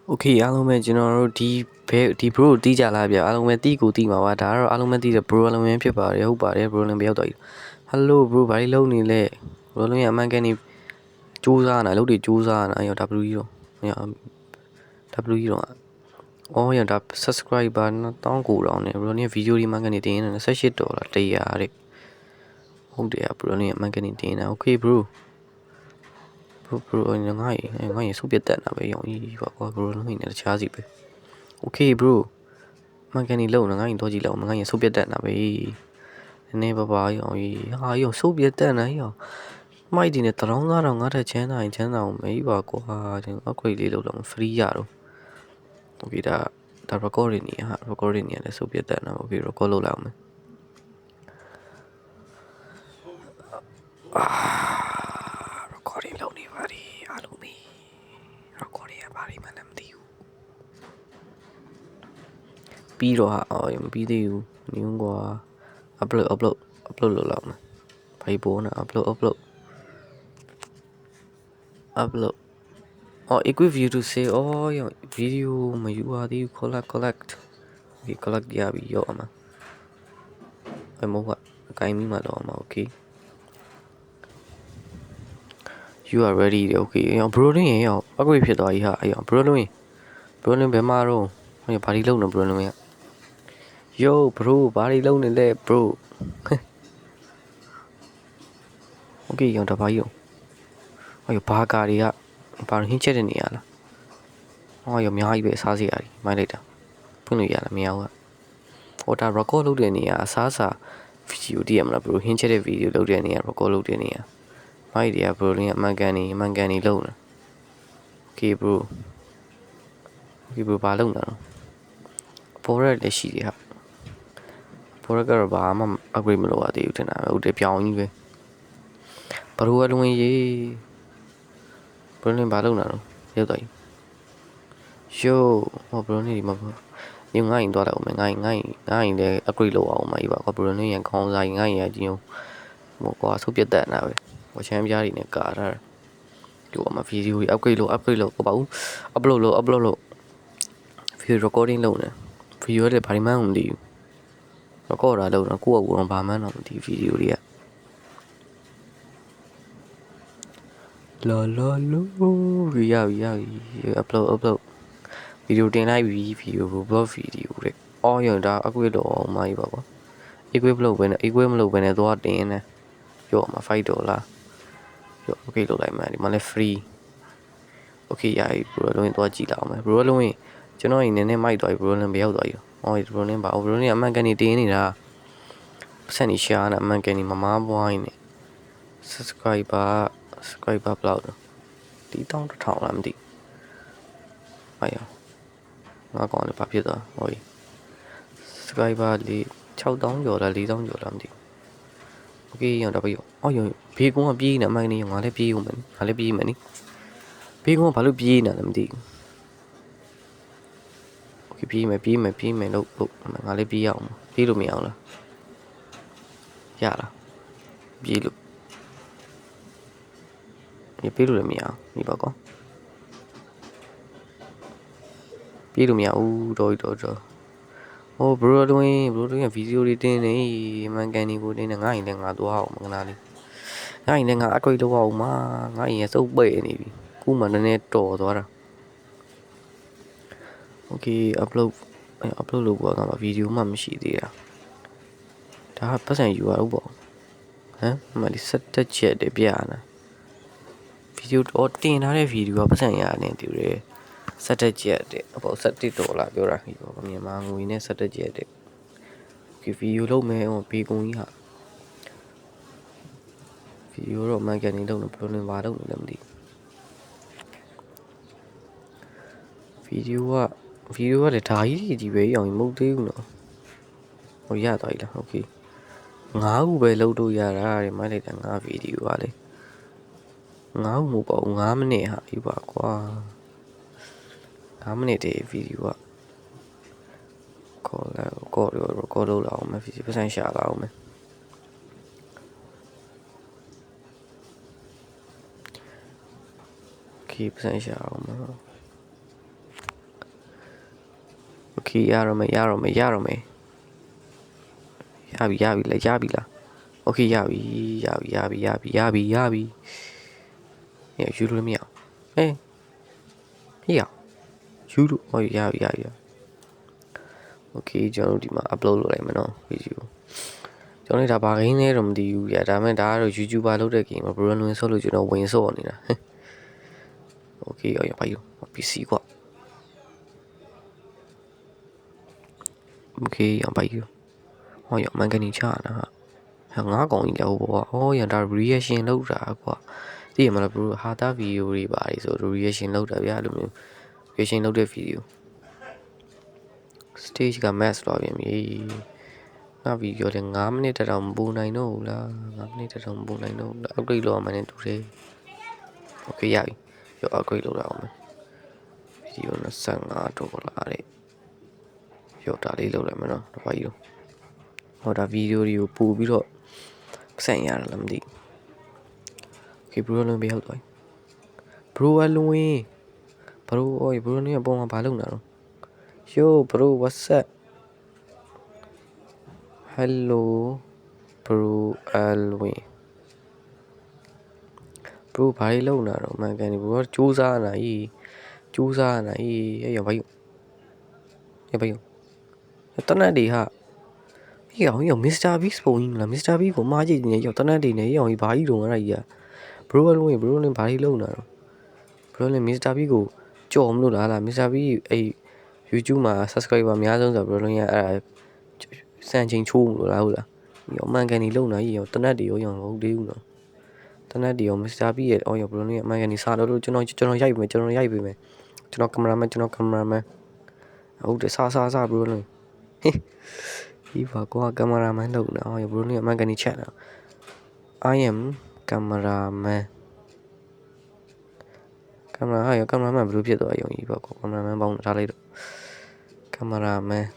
โอเคအားလုံးပဲကျွန်တော်တို့ဒီ bro တီးကြလားဗျအားလုံးပဲတီးကိုတီးမှာပါဒါကတော့အားလုံးပဲတီးတဲ့ bro လုံးပဲဖြစ်ပါတယ်ဟုတ်ပါတယ် bro လုံးပဲရောက်တော့ hello bro ဘာလို့လုံးနေလဲ bro လုံးရအမှန်ကန်နေစူးစားနေတာလုပ်တွေစူးစားနေတာရော W ကြီးတော့W ကြီးတော့အော်ရဒါ subscriber 1900နဲ့ bro နေဗီဒီယိုဒီမှန်ကန်နေတင်နေ$18တဲ့ဟုတ်တယ် bro နေမှန်ကန်နေတင်နေတာ okay bro bro ငါ့စုပ်ပြတ်တက်တာပဲရောကြီးပါကွာ bro လုံးနေတခြားစီပဲ okay bro မှန်ကန်နေလုံးငါ့ရင်တော့ကြည့်လောက်ငါ့ရင်စုပ်ပြတ်တက်တာပဲနည်းနည်းပါရောကြီးဟာရောစုပ်ပြတ်တက်နေရောမိုက်ဒီနဲ့တောင်းသားတော့ငါ့ထက်ချမ်းသာရင်ချမ်းသာအောင်မေးပါကွာကျွန်တော် upgrade လေးလုပ်တော့ free ရတော့ okay ဒါ recording နေဟာ recording နေလည်းစုပ်ပြတ်တက်နေ okay record လုပ်လိုက်အောင်မယ်recording လုပ်နေပါဒီအားလုံးပဲ recording ရပါလိမ့်မယ်မသိဘူးပြီးတော့ဟာအော်မပြီးသေးဘူးနင်းကွာ upload လုပ်လောက်မယ်ဘာပေါ်နေ upload oh equip view to say oh yo video မယူပါသေးဘူး collect okay collect ရပြီရောအမဘယ်မဟုတ်အကိုင်းမိမှတော့အမ okay you are ready okay ရော bro လင်းရော upgrade ဖြစ်သွားပြီဟာရော bro လင်းဘယ်မှာတော့ဟိုဘာဒီလုံးနေ bro လင်းရ yo bro ဘာဒီလုံးနေလဲ bro okay ရောတပါရောဟိုဘာကာတွေကဘာဟင်းချက်တဲ့နေရလားဟောရောအများကြီးပဲအစားစရာကြီးမိုက်လိုက်တာဖွင့်လို့ရလားမရဘူးဟောဒါ record လုပ်တဲ့နေရအစားစာဗီဒီယိုတည်ရမလား bro ဟင်းချက်တဲ့ဗီဒီယိုလုပ်တဲ့နေရ record လုပ်တဲ့နေရမိုက်တွေက bro လင်းအမှန်ကန်နေလုံးနေ okay bro ဘာလုပ်နေလဲပေါ်ရက်လည်းရှိတယ်ဟာပေါ်ရက်ကတော့ဘာမှ upgrade မလုပ်ရသေးဘူးတင်တာပဲဟုတ်တယ်ပြောင်းကြီးပဲဘရိုအလုံးရေးဘရိုလင်းဘာလုပ်နေလဲရောက်တော့yo ဟောဘရိုနေဒီမှာညငိုင်းသွားတော့မယ်ငိုင်းလည်း upgrade လုပ်အောင်မှာကြီးပါကွာဘရိုလင်းရန်ခေါင်းစားငိုင်းရကြီးဟိုကွာဆုပ်ပြတ်တက်နေတာပဲဟိုချမ်းပြားတွေနဲ့ကာထားတယ်ဒီမှာဗီဒီယိုတွေ upgrade လုပ်ဟောပါဦး upload လုပ် video recording လုပ်နေဗီဒီယိုတွေဘာမှမသိဘူး record တာလုပ်တော့ကိုယ့်အကူတော့ဘာမှန်းတော့မသိဗီဒီယိုတွေကလာရပြီ upload ဗီဒီယိုတင်လိုက်ပြီဗီဒီယို blog ဗီဒီယိုတဲ့အော်ရဒါအကွေတော့အောင်မကြီးပါကွာ equip လုပ်ပဲနဲ့ equip မလုပ်ပဲနဲ့သွားတင်နေရောမှာ$5ရော okay လုပ်လိုက်မယ်ဒီမှာလည်း free okay ရပြီ bro လုံးရင်သွားကြည့်လောက်မယ် bro လုံးရင်ကျွန်တော်ရင်နည်းနည်းမိုက်သွားပြီ bro လုံးဘယ်ရောက်သွားပြီအော် bro လုံးပါ bro လုံးအမှန်ကန်နေတင်နေတာဆက်နေရှာနေအမှန်ကန်နေမမားပွားနေ subscriber ဘယ်လောက်လဲဒီ1000လားမသိအားရငါကောင်လည်းဘာဖြစ်သွားဟော subscriber 6000ကျော်လား4000ကျော်လားမသိ okay ရတော့ပြောအော်ရဘေးကုန်းကပြေးနေအမှန်ကန်နေငါလည်းပြေးဦးမယ်ငါလည်းပြေးမယ်နိဘေးကုန်းကဘာလို့ပြေးနေလဲမသိဘူး okay ပြေးမယ်လို့ငါလည်းပြေးရအောင်ပြေးလို့မရအောင်လားရလားပြေးလို့လည်းမရအောင်ဒီပါကောပြေးလို့မရဘူးတော့ဟို bro တို့ရဲ့ဗီဒီယိုတွေတင်နေမှန်ကန်နေကိုတင်နေငါ့ရင်လည်းငါသွားအောင်မကနာလေးငါ့ရင်လည်းငါ upgrade လုပ်အောင်မှာငါ့ရင်စုပ်ပိတ်နေပြီခုမှနည်းနည်းတော်သွားတာ okay upload လုပ်ပါကဗီဒီယိုမှမရှိသေးတာဒါပတ်စံယူရအောင်ပေါ့ဟမ်မလေး17ချက်တည်းပြရနာဗီဒီယိုတော့တင်ထားတဲ့ဗီဒီယိုကပတ်စံရတယ်တူတယ်17ချက်တည်းအပေါ်$17ပြောတာဟိပေါ့မြန်မာငွေနဲ့17ချက်တည်းဒီဗီဒီယိုလုပ်မယ်ဟိုဘေကုံကြီးဟာဗီဒီယိုတော့မှန်ကန်နေလို့ဘယ်လိုဘာလုပ်နေလဲမသိဗီဒီယိုကလည်းဒါကြီးပဲအောင်မဟုတ်သေးဘူးနော်ဟိုရသွားပြီလားโอเค9ခုပဲလုပ်လို့ရတာတဲ့မိုက်လိုက်တာ9ဗီဒီယိုကလေ9ခုမဟုတ်ပါဘူး9မိနစ်ဟာဒီပါကွာ9မိနစ်တည်းဗီဒီယိုကrecord လုပ်လာအောင်မယ်ဗီဒီယိုပတ်စံရှာလာအောင်မယ်โอเคပတ်စံရှာအောင်မယ် Okay ရတော့မယ်ရပြီလား Okay ရပြီယူလို့မရဟေးယူလို့ဟောရပြီ Okay ကျွန်တော်ဒီမှာ upload လုပ်လိုက်မယ်နော် video ကျွန်တော်ဒါဘာဂိမ်းလဲတော့မသိဘူးဗျာဒါပေမဲ့ဒါကတော့ YouTuber လုပ်တဲ့ game မှာ bro လွင်ဆော့လို့ကျွန်တော်ဝင်ဆော့နေတာ Okay ရပါယူ PC ကွာ Okay ရပါယူဟောရမန်ကန်နီချတာဟာငါးကောင်ကြီးလည်းဟိုဘောဟောရဒါ reaction လုပ်တာကွာသိရမလား bro ဟာတာ video တွေပါတယ်ဆို reaction လုပ်တာဗျာအဲ့လိုမျိုး reaction လုပ်တဲ့ video stage က match သွားပြန်ပြီငါ video လည်း9မိနစ်တောင်မပူနိုင်တော့ဘူးလား9မိနစ်တောင်မပူနိုင်တော့ဘူးလား upgrade လုပ်ရမှန်းတူတယ် Okay ရပြီရော upgrade လုပ်ရအောင်မယ် video 25တော့လာတဲ့ရောဒါလေးလုပ်လိုက်မယ်နော်တပါကြီးတော့ဟောဒါ video တွေကိုပို့ပြီးတော့ဆက်ရတာလားမသိ Okay bro လုံးပေးဟုတ်သွား bro အလုံးဝင် bro အိုး bro နေအပေါ်မှာဘာလုပ်နေတာတော့ yo bro what's up hello bro အလုံး bro ဘာတွေလုပ်နေတာတော့မှန်ကန်နေ bro စူးစမ်းနေတာအေးအဲ့ရပါယူတနတ်တွေဟာရော Mr. Beast ပုံကြီးမလား Mr. Beast ကိုမှားကြည့်နေရောတနတ်တွေနဲ့ရောဘာကြီးတော့အဲ့ဒါကြီး bro အလုံး bro နဲ့ဘာတွေလုပ်နေတာတော့ bro နဲ့ Mr. Beast ကိုကြော်မလို့လား Mr. Beast အဲ့ YouTube မှာ subscriber အများဆုံးဆို bro နဲ့အဲ့ဒါစံချိန်ချိုးမလို့လားဟုတ်လားရောမှန်ကန်နေလုံနေတာကြီးရောတနတ်တွေရောမဟုတ်သေးဘူးနော်တနတ်တွေရော Mr. Beast ရဲ့ရော bro နဲ့မှန်ကန်နေစားတော့ကျွန်တော်ရိုက်ပေးမယ်ကျွန်တော်ကင်မရာမန်ဟုတ်တယ်စား bro နဲ့ဒီဘာကွာကင်မရာမန်လုပ်နေတာဟော bro နဲ့မှန်ကန်နေချက်တာ I am cameraman ကင်မရာမန်ဘယ်လိုဖြစ်သွားရုံကြီးပေါ့ကင်မရာမန်ပေါင်းထားလိုက်တော့ကင်မရာမန်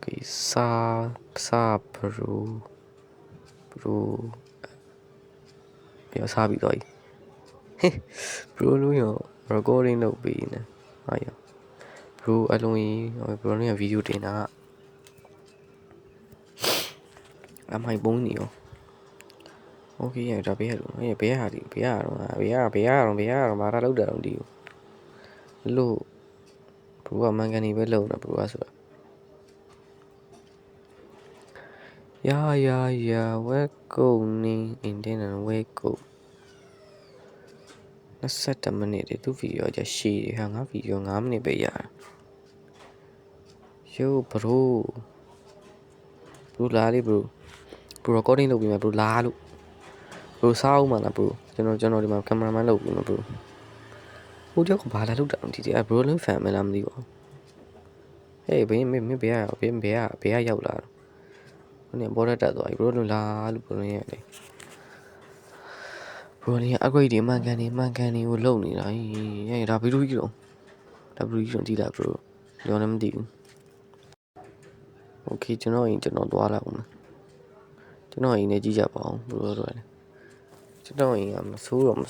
Okay စာ bro ရောစားပြီးတော့ bro လို့ရော recording လုပ်ပြီးနေဟာရော bro အလုံးကြီး bro နဲ့ video တင်တာအမိုင်ပုံးနေရော Okay ရဒါဘေးရတော့ဘေးရတော့ဘာလာလောက်တာတော့ဒီလို့ bro ကမှန်ကန်နေပဲလုံတာ bro ကဆိုတာရာဝဲကုန်နေအင်တင်ဝဲကုန်20မိနစ်သူ video ကြရှည်ဟာငါ video 9မိနစ်ပဲရ yo bro လာလေ bro recording လုပ်ပြီးမှာ bro လာလို့ bro စားအောင်မလား bro ကျွန်တော်ဒီမှာကင်မရာမန်လုပ်ပြီးမှာ bro ဟိုကြောက်ကဘာလာလုပ်တာဒီ bro လုံး fan မလားမသိပါဘူးဟေးဘေးဘေးရောက်လာတော့ဘယ်ပေါ်တက်သွားပြီ bro လုံးလာလို့ bro လုံးရတယ် bro နေ upgrade တွေမှန်ကန်နေကိုလုပ်နေတာဟေးဒါဗီဒီယိုကြီးတော့ကြည့်လိုက် bro ကျွန်တော်လည်းမသိဘူး Okay ကျွန်တော်သွားလာအောင်ကျွန်တော်အိမ်နဲ့ကြည့်ကြပါအောင် bro တို့လည်းကျွန်တော်အိမ်ကမဆိုးပါဘူး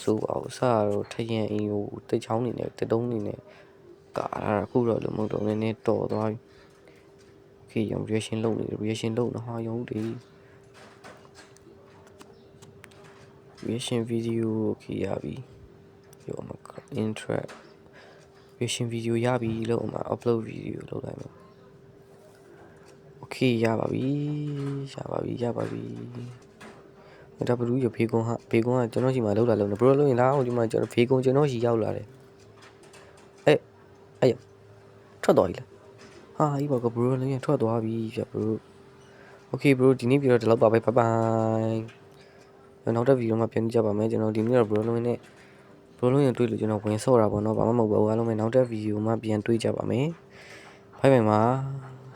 စတော့ထရင်အိမ်ကိုတိတ်ချောင်းနေနဲ့တုံးနေနဲ့ကာလာအခုတော့လည်းမဟုတ်တော့နည်းနည်းတော်သွားပြီ Okay ရော reaction လုပ်နေဟာရုံဒီ reaction video Okay ရပြီရောမ intro reaction video ရပြီလို့မှာ upload video လုပ်လိုက်မယ် Okay ရပါပြီဒါဘလူးရဖေကွန်ကကျွန်တော်ရှိမှလောက်လာလို့ bro လို့ရင်လားဒီမှာကျွန်တော်ဖေကွန်ကျွန်တော်ရှိရောက်လာတယ်အဲ့ထွက်သွားပြီလားဟာဒီဘောက bro လို့ရင်ထွက်သွားပြီပြ bro Okay bro ဒီနေ့ပြီးတော့ဒီလောက်ပါပဲ bye bye နောက်တဲ့ဗီဒီယိုမှာပြန်ကြပါမယ်ကျွန်တော်ဒီနေ့တော့ bro လို့ရင်တွေ့လို့ကျွန်တော်ဝင်ဆော့တာပေါ့နော်ဘာမှမဟုတ်ပါဘူးအားလုံးပဲနောက်တဲ့ဗီဒီယိုမှာပြန်တွေ့ကြပါမယ် bye bye ပါ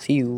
see you